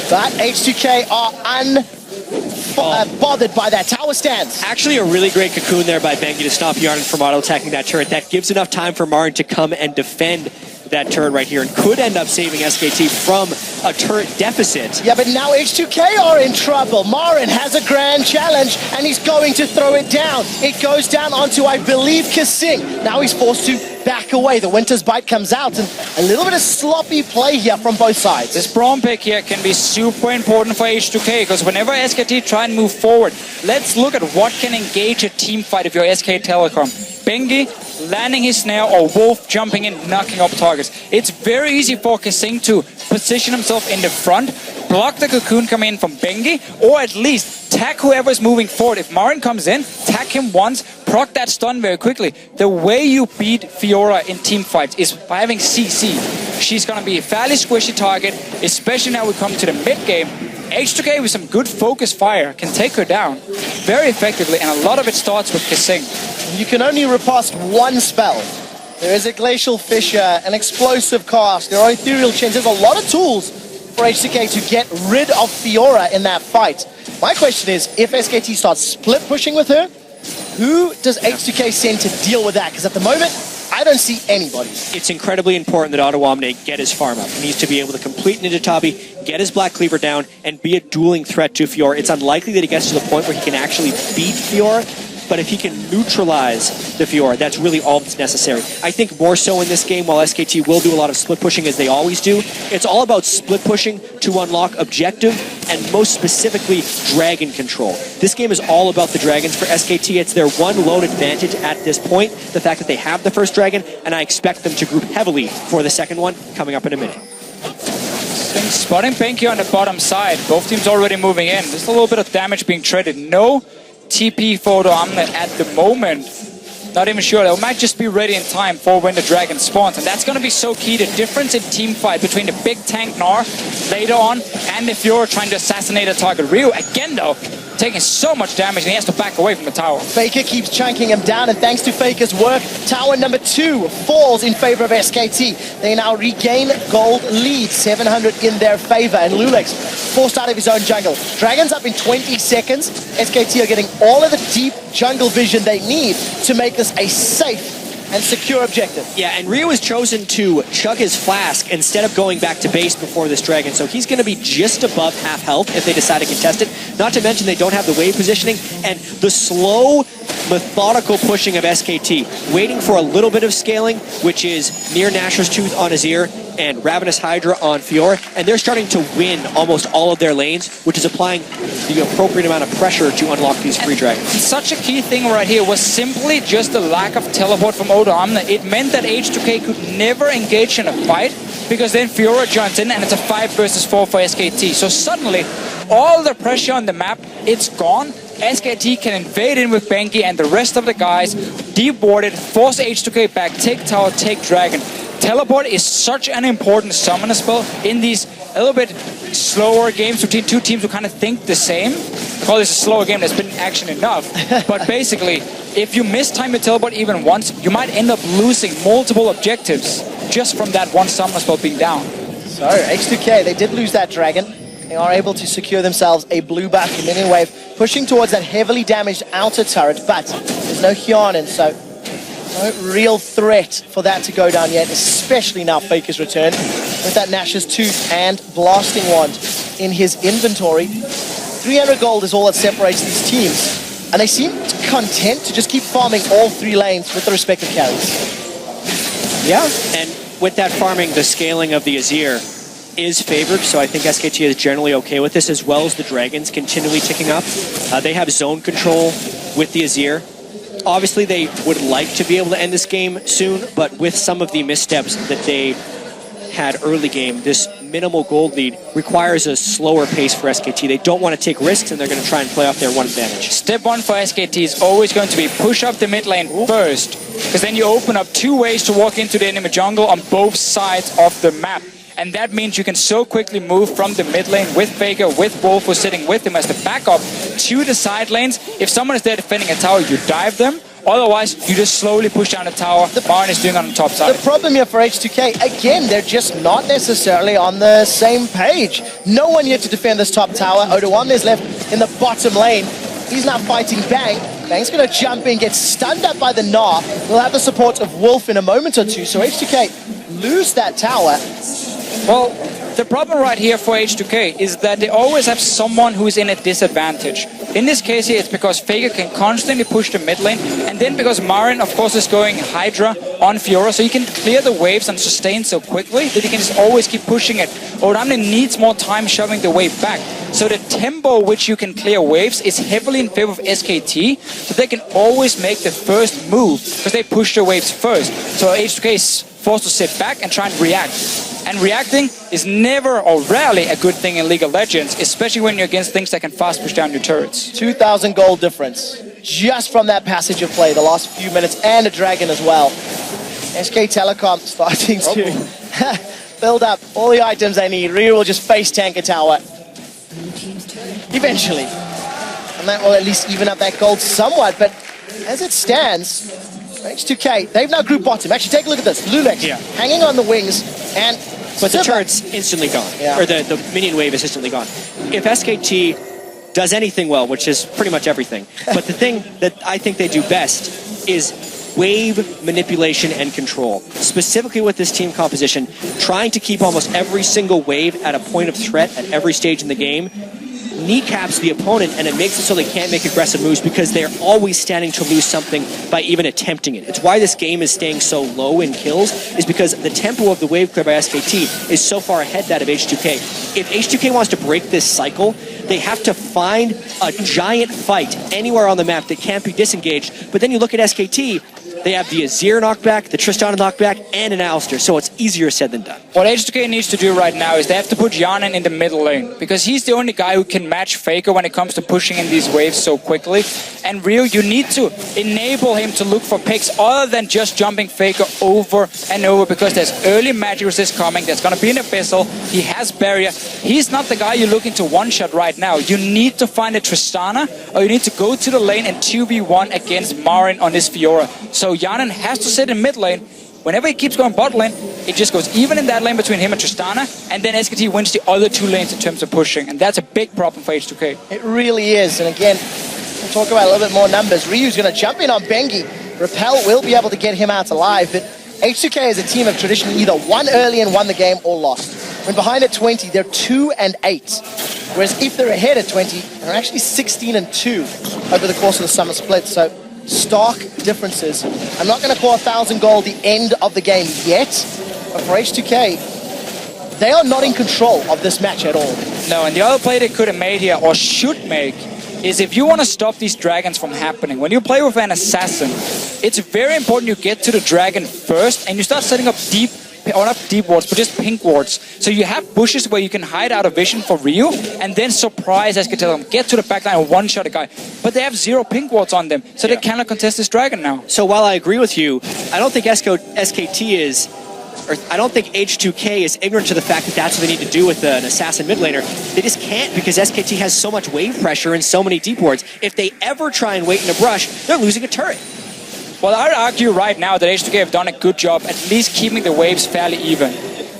but H2K are unbothered by that tower stance. Actually, a really great cocoon there by Bengi to stop Yarnan from auto-attacking that turret. That gives enough time for Marin to come and defend that turret right here and could end up saving SKT from a turret deficit. Yeah, but now H2K are in trouble. Marin has a grand challenge and he's going to throw it down. It goes down onto, I believe, Kasing. Now he's forced to back away. The Winter's Bite comes out and a little bit of sloppy play here from both sides. This Braum pick here can be super important for H2K because whenever SKT try and move forward, let's look at what can engage a team fight if you're SK Telecom. Bengi landing his snare or Wolf jumping in, knocking up targets. It's very easy for Kasing to position himself in the front, block the cocoon coming in from Bengi, or at least tag whoever's moving forward. If Marin comes in, tag him once, proc that stun very quickly. The way you beat Fiora in team fights is by having CC. She's going to be a fairly squishy target, especially now we come to the mid game. H2K with some good focus fire can take her down very effectively, and a lot of it starts with Kasing. You can only riposte one spell. There is a Glacial Fissure, an Explosive Cast, there are Ethereal Chains. There's a lot of tools for H2K to get rid of Fiora in that fight. My question is, if SKT starts split pushing with her, who does H2K send to deal with that? Because at the moment, I don't see anybody. It's incredibly important that Ottawamne get his farm up. He needs to be able to complete Ninja Tabi, get his Black Cleaver down, and be a dueling threat to Fiora. It's unlikely that he gets to the point where he can actually beat Fiora, but if he can neutralize the Fiora, that's really all that's necessary. I think more so in this game, while SKT will do a lot of split pushing as they always do, it's all about split pushing to unlock objective and most specifically dragon control. This game is all about the dragons for SKT. It's their one lone advantage at this point, the fact that they have the first dragon, and I expect them to group heavily for the second one coming up in a minute. Spotting Bengi on the bottom side. Both teams already moving in. There's a little bit of damage being traded. No TP for Ottawamne at the moment. Not even sure. They might just be ready in time for when the dragon spawns. And that's going to be so key. The difference in team fight between the big tank Gnar later on and if you're trying to assassinate a target. Ryu, again though, taking so much damage and he has to back away from the tower. Faker keeps chunking him down, and thanks to Faker's work, tower number 2 falls in favor of SKT. They now regain gold lead, 700 in their favor, and Lulex forced out of his own jungle. Dragons up in 20 seconds. SKT are getting all of the deep jungle vision they need to make this a safe and secure objective. Yeah, and Ryu has chosen to chug his flask instead of going back to base before this dragon, so he's going to be just above half health if they decide to contest it. Not to mention they don't have the wave positioning, and the slow, methodical pushing of SKT, waiting for a little bit of scaling, which is near Nashor's Tooth on Azir and Ravenous Hydra on Fiora, and they're starting to win almost all of their lanes, which is applying the appropriate amount of pressure to unlock these free dragons. And such a key thing right here was simply just the lack of teleport from Ottawamne. It meant that H2K could never engage in a fight because then Fiora joins in and it's a 5 versus 4 for SKT. So suddenly, all the pressure on the map, it's gone. SKT can invade in with Bengi and the rest of the guys, deep warded, force H2K back, take tower, take dragon. Teleport is such an important summoner spell in these a little bit slower games between two teams who kind of think the same. I call this a slower game that's been action enough. But basically, if you mistime your teleport even once, you might end up losing multiple objectives just from that one summoner spell being down. So, H2K, they did lose that dragon. They are able to secure themselves a blue buff minion wave, pushing towards that heavily damaged outer turret, but there's no Hyanin, so no real threat for that to go down yet, especially now Faker's returned with that Nash's Tooth and Blasting Wand in his inventory. 300 gold is all that separates these teams, and they seem content to just keep farming all 3 lanes with the respective carries. Yeah, and with that farming, the scaling of the Azir is favored, so I think SKT is generally okay with this, as well as the dragons continually ticking up. They have zone control with the Azir. Obviously, they would like to be able to end this game soon, but with some of the missteps that they had early game, this minimal gold lead requires a slower pace for SKT. They don't want to take risks, and they're going to try and play off their one advantage. Step 1 for SKT is always going to be push up the mid lane first, because then you open up 2 ways to walk into the enemy jungle on both sides of the map. And that means you can so quickly move from the mid lane with Faker, with Wolf, who's sitting with him as the backup, to the side lanes. If someone is there defending a tower, you dive them. Otherwise, you just slowly push down the tower. Marin is doing on the top side. The problem here for H2K, again, they're just not necessarily on the same page. No one yet to defend this top tower. Odoamne is left in the bottom lane. He's now fighting Bang. Bang's going to jump in, get stunned up by the Gnar. We'll have the support of Wolf in a moment or two. So H2K lose that tower. Well, the problem right here for H2K is that they always have someone who's in a disadvantage. In this case here, it's because Faker can constantly push the mid lane, and then because Marin, of course, is going Hydra on Fiora, so he can clear the waves and sustain so quickly that he can just always keep pushing it. Odoamne needs more time shoving the wave back. So the tempo which you can clear waves is heavily in favor of SKT, so they can always make the first move, because they push the waves first. So H2K is forced to sit back and try and react. And reacting is never or rarely a good thing in League of Legends, especially when you're against things that can fast push down your turrets. 2,000 gold difference just from that passage of play the last few minutes, and a dragon as well. SK Telecom starting to build up all the items they need. Ryu will just face tank a tower eventually, and that will at least even up that gold somewhat. But as it stands, H2K, they've now grouped bottom. Actually, take a look at this. Lulex hanging on the wings, and but the turret's instantly gone, or the minion wave is instantly gone. If SKT does anything well, which is pretty much everything, but the thing that I think they do best is wave manipulation and control. Specifically with this team composition, trying to keep almost every single wave at a point of threat at every stage in the game kneecaps the opponent, and it makes it so they can't make aggressive moves because they're always standing to lose something by even attempting it. It's why this game is staying so low in kills, is because the tempo of the wave clear by SKT is so far ahead that of H2K. If H2K wants to break this cycle, they have to find a giant fight anywhere on the map that can't be disengaged. But then you look at SKT, they have the Azir knockback, the Tristana knockback, and an Alistar, so it's easier said than done. What H2K needs to do right now is they have to put Hyanin in the middle lane, because he's the only guy who can match Faker when it comes to pushing in these waves so quickly. And Ryu, you need to enable him to look for picks other than just jumping Faker over and over, because there's early magic resist coming, there's going to be an Abyssal, he has barrier. He's not the guy you're looking to one-shot right now. You need to find a Tristana, or you need to go to the lane and 2v1 against Marin on his Fiora. So Hyanin has to sit in mid lane. Whenever he keeps going bot lane, it just goes even in that lane between him and Tristana, and then SKT wins the other 2 lanes in terms of pushing, and that's a big problem for H2K. It really is, and again, we'll talk about a little bit more numbers. Ryu's going to jump in on Bengi. Repel will be able to get him out alive, but H2K is a team have traditionally either won early and won the game or lost. When behind at 20, they're 2-8, whereas if they're ahead at 20, they're actually 16-2 over the course of the summer split, so stark differences. I'm not going to call 1,000 gold the end of the game yet, but for H2K, they are not in control of this match at all. No, and the other play they could have made here, or should make, is if you want to stop these dragons from happening, when you play with an assassin, it's very important you get to the dragon first, and you start setting up deep or not deep wards, but just pink wards. So you have bushes where you can hide out of vision for Ryu and then surprise SKT Telecom, get to the backline and one-shot a guy. But they have 0 pink wards on them, so they cannot contest this dragon now. So while I agree with you, I don't think SKT is, or I don't think H2K is ignorant to the fact that that's what they need to do with an assassin mid laner. They just can't because SKT has so much wave pressure and so many deep wards. If they ever try and wait in a brush, they're losing a turret. Well, I would argue right now that H2K have done a good job at least keeping the waves fairly even.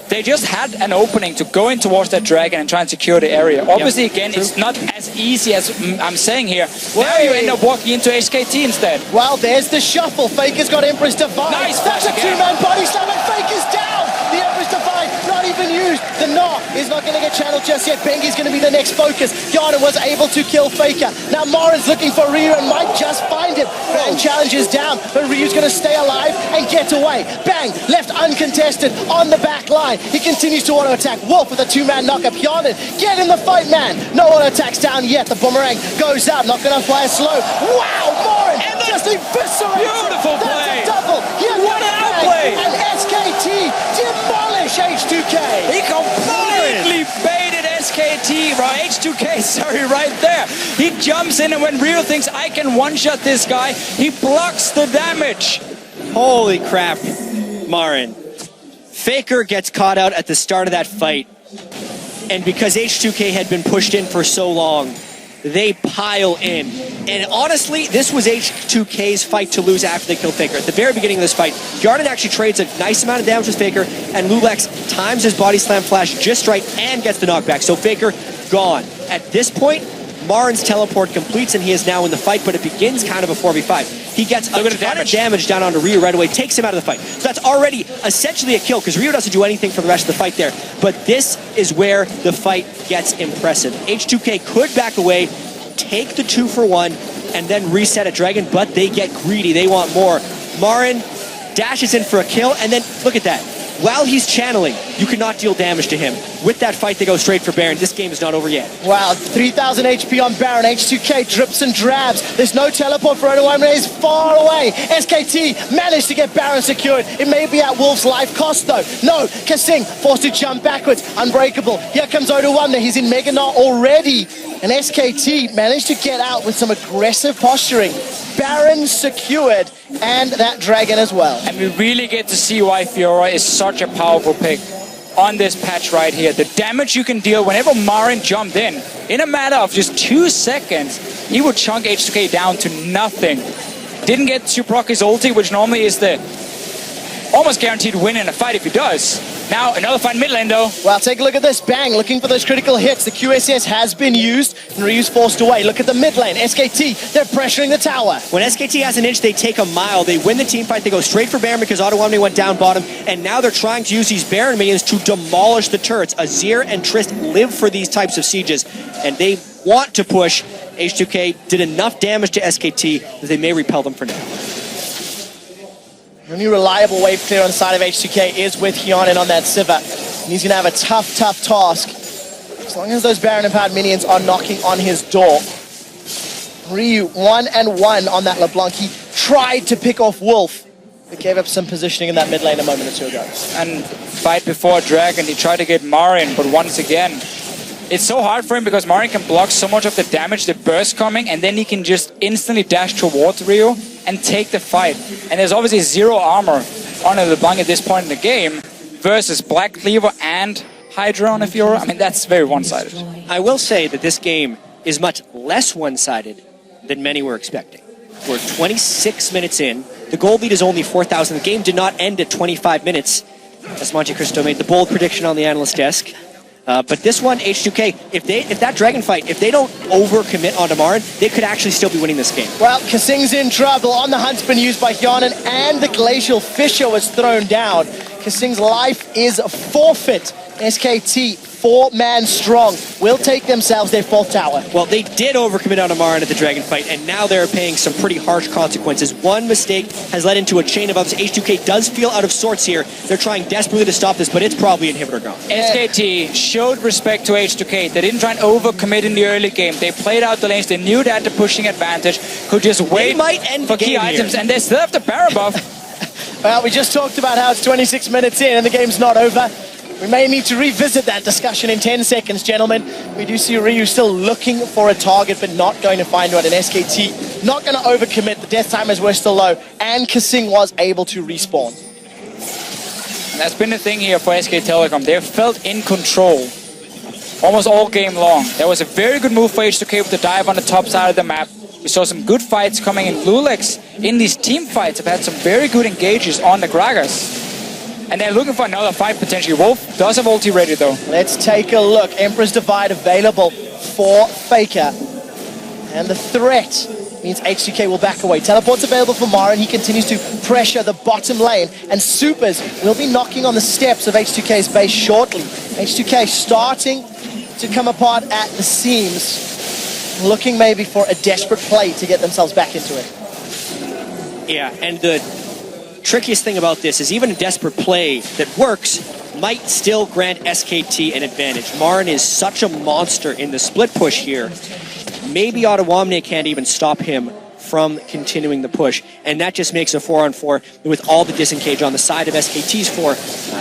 They just had an opening to go in towards that dragon and try and secure the area. Obviously, again, it's not as easy as I'm saying here. Now you end up walking into HKT instead. Well, there's the shuffle. Faker's got Empress Divine. Nice That's a flash again. two-man body slam and Faker's down. The Empress Divine not even used. The knock is not going to get channeled just yet. Bengi's going to be the next focus. Yana was able to kill Faker. Now Marin's looking for Ryu and might just find him. Bang challenges down, but Ryu's going to stay alive and get away. Bang, left uncontested on the back line. He continues to auto-attack. Wolf with a two-man knock-up. Yana, get in the fight, man. No auto-attacks down yet. The boomerang goes out. Not going to fly slow. Wow, Marin just eviscerates. Beautiful That's play. a double. Yet What an outplay. And SKT demolish H2K. He completely baited SKT, right? H2K, sorry, right there. He jumps in, and when Ryu thinks I can one-shot this guy, he blocks the damage. Holy crap, Marin. Faker gets caught out at the start of that fight. And because H2K had been pushed in for so long, they pile in. And honestly, this was H2K's fight to lose after they killed Faker. At the very beginning of this fight, Yarden actually trades a nice amount of damage with Faker, and Lulex times his body slam flash just right and gets the knockback. So Faker, gone. At this point, Marin's teleport completes and he is now in the fight, but it begins kind of a 4v5. He gets a ton of damage down onto Ryu right away, takes him out of the fight. So that's already essentially a kill because Ryu doesn't do anything for the rest of the fight there. But this is where the fight gets impressive. H2K could back away, take the 2-for-1, and then reset a dragon, but they get greedy. They want more. Marin dashes in for a kill, and then look at that. While he's channeling, you cannot deal damage to him. With that fight, they go straight for Baron. This game is not over yet. Wow, 3,000 HP on Baron. H2K drips and drabs. There's no teleport for anyone. He's far away. SKT managed to get Baron secured. It may be at Wolf's life cost, though. No, Kasing forced to jump backwards. Unbreakable. Here comes Oda1. He's in Mega Knot already. And SKT managed to get out with some aggressive posturing. Baron secured, and that dragon as well. And we really get to see why Fiora is such a powerful pick on this patch right here. The damage you can deal whenever Marin jumped in a matter of just 2 seconds, he would chunk H2K down to nothing. Didn't get to proc his ulti, which normally is the almost guaranteed win in a fight if he does. Now, another fight mid lane, though. Well, take a look at this. Bang, looking for those critical hits. The QSS has been used, and Ryu's forced away. Look at the mid lane. SKT, they're pressuring the tower. When SKT has an inch, they take a mile. They win the team fight. They go straight for Baron because Oda1 went down bottom, and now they're trying to use these Baron minions to demolish the turrets. Azir and Trist live for these types of sieges, and they want to push. H2K did enough damage to SKT that they may repel them for now. The only reliable wave clear on the side of H2K is with Hyonin on that Sivir. And he's going to have a tough task. As long as those Baron Empowered minions are knocking on his door. Ryu, 1-1 on that LeBlanc. He tried to pick off Wolf, but gave up some positioning in that mid lane a moment or two ago. And fight before Dragon, he tried to get Marin, but once again, it's so hard for him because Marin can block so much of the damage, the burst coming, and then he can just instantly dash towards Ryu and take the fight. And there's obviously 0 armor on LeBlanc at this point in the game versus Black Cleaver and Hydra on a Fiora. I mean, that's very one-sided. I will say that this game is much less one-sided than many were expecting. We're 26 minutes in. The gold lead is only 4,000. The game did not end at 25 minutes, as Monte Cristo made the bold prediction on the analyst desk. But this one, H2K, if that dragon fight, if they don't overcommit onto Marin, they could actually still be winning this game. Well, Kasing's in trouble. On the hunt's been used by Hyonin, and the Glacial Fissure was thrown down. Kasing's life is forfeit. SKT, 4-man strong, will take themselves their 4th tower. Well, they did overcommit onto Marin at the dragon fight, and now they're paying some pretty harsh consequences. One mistake has led into a chain of others. H2K does feel out of sorts here. They're trying desperately to stop this, but it's probably inhibitor gone. SKT showed respect to H2K. They didn't try and overcommit in the early game. They played out the lanes. They knew they had the pushing advantage. Could just wait might end for the key game items, here. and they still have the Baron buff. Well, we just talked about how it's 26 minutes in and the game's not over. We may need to revisit that discussion in 10 seconds, gentlemen. We do see Ryu still looking for a target, but not going to find one. And SKT not going to overcommit. The death timers were still low, and Kasing was able to respawn. And that's been the thing here for SK Telecom. They've felt in control almost all game long. There was a very good move for H2K with the dive on the top side of the map. We saw some good fights coming in. Lulex in these team fights have had some very good engages on the Gragas. And they're looking for another fight potentially. Wolf does have ulti ready though. Let's take a look. Emperor's Divide available for Faker. And the threat means H2K will back away. Teleport's available for Marin. He continues to pressure the bottom lane. And Supers will be knocking on the steps of H2K's base shortly. H2K starting to come apart at the seams. Looking maybe for a desperate play to get themselves back into it. Yeah, and the trickiest thing about this is even a desperate play that works might still grant SKT an advantage. Marin is such a monster in the split push here. Maybe Ottawamne can't even stop him from continuing the push, and that just makes a 4-on-4 with all the disengage on the side of SKT's 4.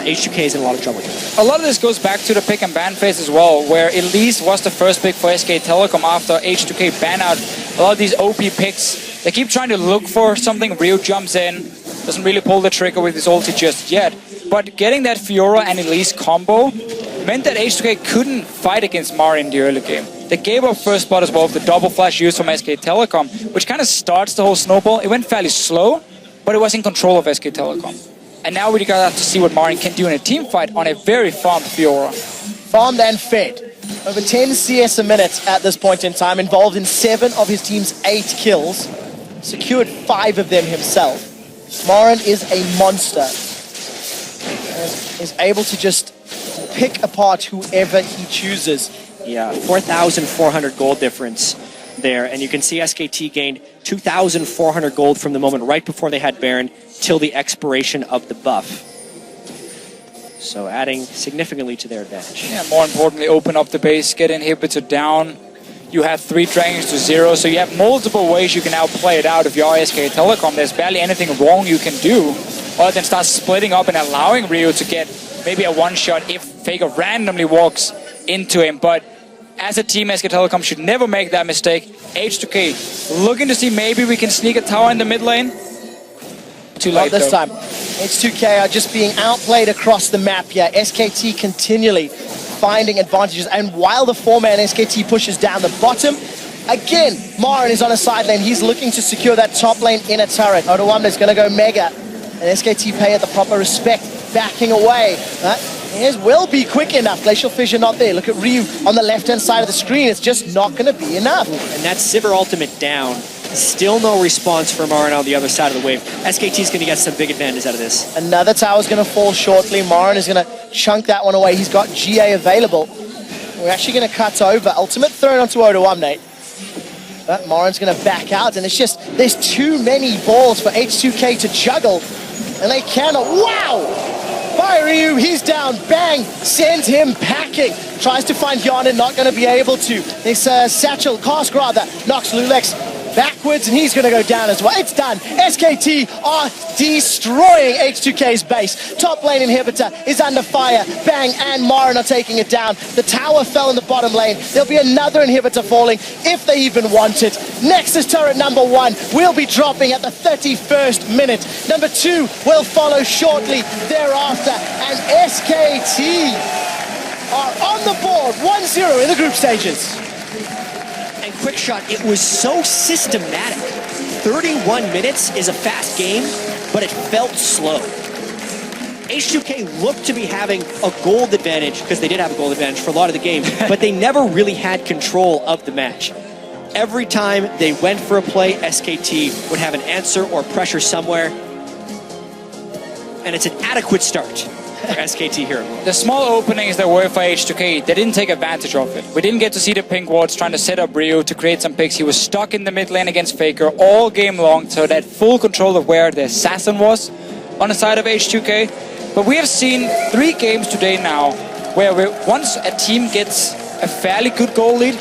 H2K is in a lot of trouble here. A lot of this goes back to the pick and ban phase as well, where Elise was the first pick for SK Telecom after H2K ban out a lot of these OP picks. They keep trying to look for something. Ryu jumps in, doesn't really pull the trigger with his ulti just yet, but getting that Fiora and Elise combo meant that H2K couldn't fight against Marin in the early game. They gave up first spot as well with the double flash used from SK Telecom, which kind of starts the whole snowball. It went fairly slow, but it was in control of SK Telecom. And now we got to see what Marin can do in a team fight on a very farmed Fiora. Farmed and fed. Over 10 CS a minute at this point in time, involved in 7 of his team's 8 kills. Secured 5 of them himself. Marin is a monster. And is able to just pick apart whoever he chooses. Yeah, 4,400 gold difference there. And you can see SKT gained 2,400 gold from the moment right before they had Baron till the expiration of the buff. So adding significantly to their advantage. Yeah, more importantly, open up the base, get inhibitor down. You have 3 dragons to 0, so you have multiple ways you can now play it out if you are SK Telecom. There's barely anything wrong you can do other than start splitting up and allowing Ryu to get maybe a one-shot if Faker randomly walks into him. But as a team, SK Telecom should never make that mistake. H2K looking to see maybe we can sneak a tower in the mid lane. Too late Not this though. time. H2K are just being outplayed across the map here. SKT continually finding advantages. And while the 4-man SKT pushes down the bottom, again, Marin is on a side lane. He's looking to secure that top lane in a turret. Ottawamne is going to go mega. And SKT pay it the proper respect, backing away. His will be quick enough. Glacial Fissure not there. Look at Ryu on the left-hand side of the screen. It's just not going to be enough. And that Sivir ultimate down. Still no response from Marin on the other side of the wave. SKT is going to get some big advantage out of this. Another tower's going to fall shortly. Marin is going to chunk that one away. He's got GA available. We're actually going to cut over. Ultimate thrown onto Ottawamne. But Marin's going to back out, and it's just, there's too many balls for H2K to juggle, and they cannot. Wow! By Ryu, he's down. Bang! Sends him packing. Tries to find Yana, not going to be able to. This Satchel, Cask rather, knocks Lulex backwards, and he's going to go down as well. It's done. SKT are destroying H2K's base. Top lane inhibitor is under fire. Bang and Marin are taking it down. The tower fell in the bottom lane. There'll be another inhibitor falling if they even want it. Nexus turret number 1 will be dropping at the 31st minute. Number 2 will follow shortly thereafter. And SKT are on the board 1-0 in the group stages. And quick shot, it was so systematic. 31 minutes is a fast game, but it felt slow. H2K looked to be having a gold advantage, because they did have a gold advantage for a lot of the game, but they never really had control of the match. Every time they went for a play, SKT would have an answer or pressure somewhere, and it's an adequate start for SKT here. The small openings that were for H2K, they didn't take advantage of it. We didn't get to see the pink wards trying to set up Ryu to create some picks. He was stuck in the mid lane against Faker all game long, so that full control of where the assassin was on the side of H2K. But we have seen 3 games today now where once a team gets a fairly good goal lead,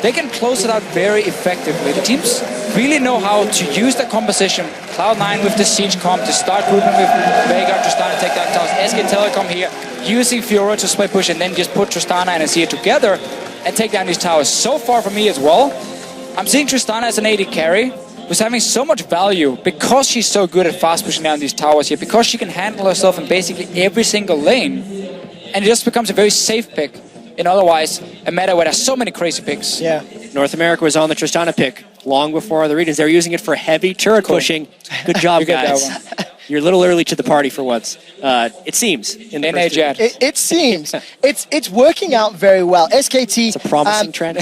they can close it out very effectively. The teams really know how to use the composition. Cloud9 with the siege comp to start grouping with Vega, Tristana, take down towers. SK Telecom here using Fiora to split push and then just put Tristana and Azir together and take down these towers. So far for me as well, I'm seeing Tristana as an AD carry who's having so much value because she's so good at fast pushing down these towers here, because she can handle herself in basically every single lane. And it just becomes a very safe pick in otherwise a meta where there's so many crazy picks. Yeah. North America was on the Tristana pick long before other regions. They're using it for heavy turret pushing. Good job, guys. You're a little early to the party for once. It seems. It seems. It's working out very well. SKT... It's a promising trend.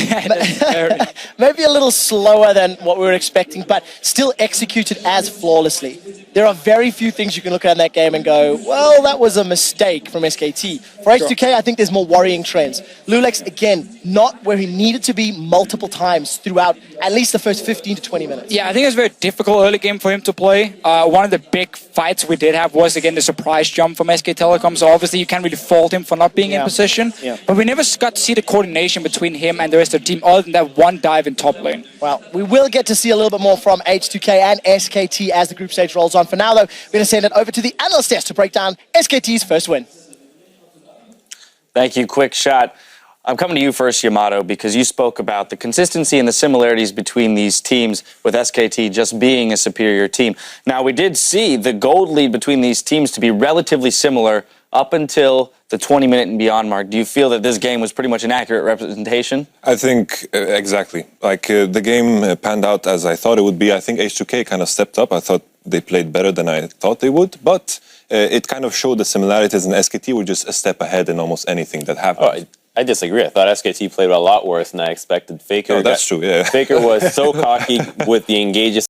Maybe a little slower than what we were expecting, but still executed as flawlessly. There are very few things you can look at in that game and go, well, that was a mistake from SKT. For H2K, I think there's more worrying trends. Lulex, again, not where he needed to be multiple times throughout at least the first 15 to 20 minutes. Yeah, I think it was a very difficult early game for him to play. One of the big fights we did have was, again, the surprise jump from SK Telecom, so obviously you can't really fault him for not being in position. Yeah. But we never got to see the coordination between him and the rest of the team other than that one dive in top lane. Well, we will get to see a little bit more from H2K and SKT as the group stage rolls on. For now, though, we're going to send it over to the analyst desk to break down SKT's first win. Thank you. Quick shot. I'm coming to you first, Yamato, because you spoke about the consistency and the similarities between these teams, with SKT just being a superior team. Now, we did see the gold lead between these teams to be relatively similar up until the 20-minute and beyond mark. Do you feel that this game was pretty much an accurate representation? I think exactly. Like the game panned out as I thought it would be. I think H2K kind of stepped up. I thought they played better than I thought they would, but it kind of showed the similarities, and SKT were just a step ahead in almost anything that happened. I disagree. I thought SKT played a lot worse than I expected. Faker. Oh, that's true, yeah. Faker was so cocky with the engages